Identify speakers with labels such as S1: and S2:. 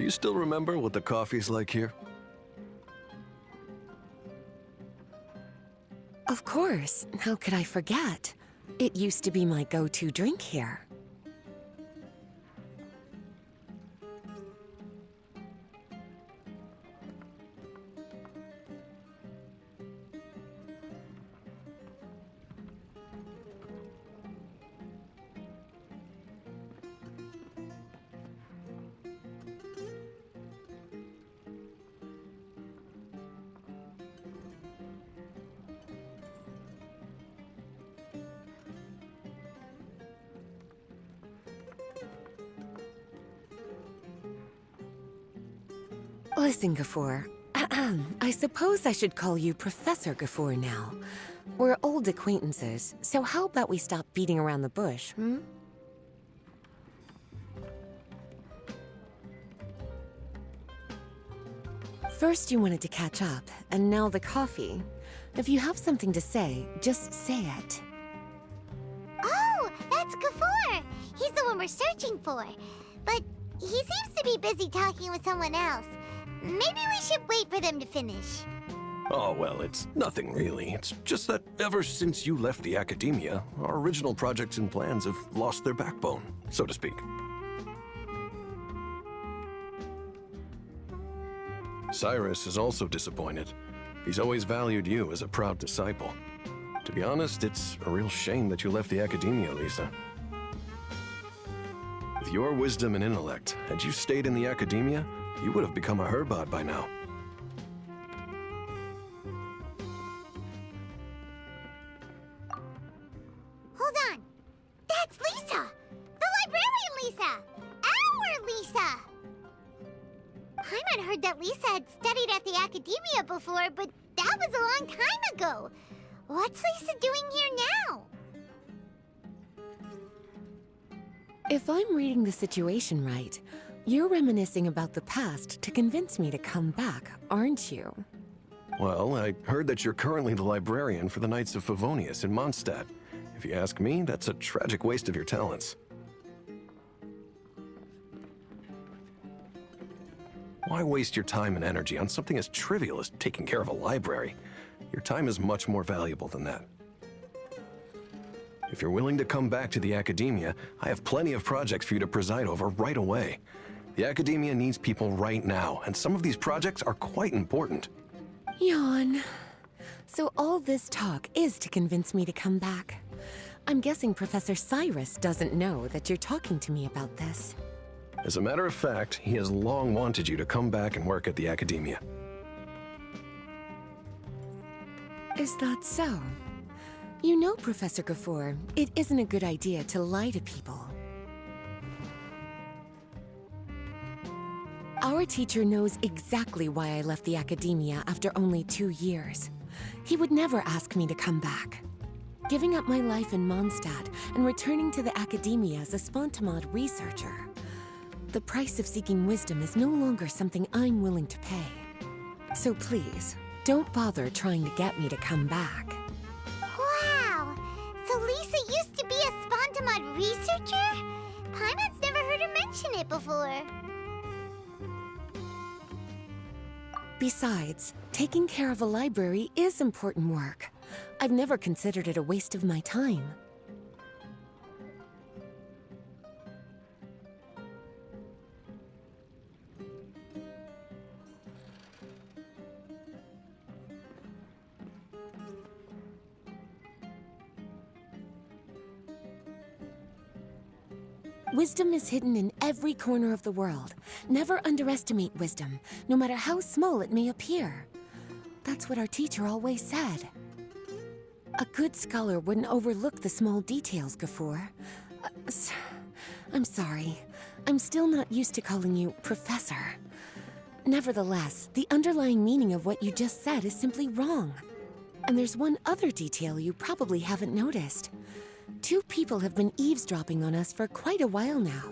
S1: Do you still remember what the coffee's like here?
S2: Of course. How could I forget? It used to be my go-to drink here. Listen, Gafoor. I suppose I should call you Professor Gafoor now. We're old acquaintances, so how about we stop beating around the bush, hmm? First you wanted to catch up, and now the coffee. If you have something to say, just say it.
S3: Oh, that's Gafoor! He's the one we're searching for. But he seems to be busy talking with someone else. Maybe we should wait for them to finish.
S1: Oh, well, it's nothing really. It's just that ever since you left the academia, our original projects and plans have lost their backbone, so to speak. Cyrus is also disappointed. He's always valued you as a proud disciple. To be honest, it's a real shame that you left the academia, Lisa. With your wisdom and intellect, had you stayed in the academia, you would have become a Herbot by now.
S3: Hold on. That's Lisa! The librarian Lisa! Our Lisa! Paimon heard that Lisa had studied at the academia before, but that was a long time ago. What's Lisa doing here now?
S2: If I'm reading the situation right, you're reminiscing about the past to convince me to come back, aren't you?
S1: Well, I heard that you're currently the librarian for the Knights of Favonius in Mondstadt. If you ask me, that's a tragic waste of your talents. Why waste your time and energy on something as trivial as taking care of a library? Your time is much more valuable than that. If you're willing to come back to the academia, I have plenty of projects for you to preside over right away. The academia needs people right now, and some of these projects are quite important.
S2: Yawn. So all this talk is to convince me to come back. I'm guessing Professor Cyrus doesn't know that you're talking to me about this.
S1: As a matter of fact, he has long wanted you to come back and work at the academia.
S2: Is that so? You know, Professor Gafoor, it isn't a good idea to lie to people. Our teacher knows exactly why I left the academia after only 2 years. He would never ask me to come back. Giving up my life in Mondstadt and returning to the academia as a Spontamod researcher. The price of seeking wisdom is no longer something I'm willing to pay. So please, don't bother trying to get me to come back.
S3: Wow! So Lisa used to be a Spontamod researcher? Paimon's never heard her mention it before.
S2: Besides, taking care of a library is important work. I've never considered it a waste of my time. Wisdom is hidden in every corner of the world. Never underestimate wisdom, no matter how small it may appear. That's what our teacher always said. A good scholar wouldn't overlook the small details, Gafoor. I'm sorry. I'm still not used to calling you Professor. Nevertheless, the underlying meaning of what you just said is simply wrong. And there's one other detail you probably haven't noticed. 2 people have been eavesdropping on us for quite a while now.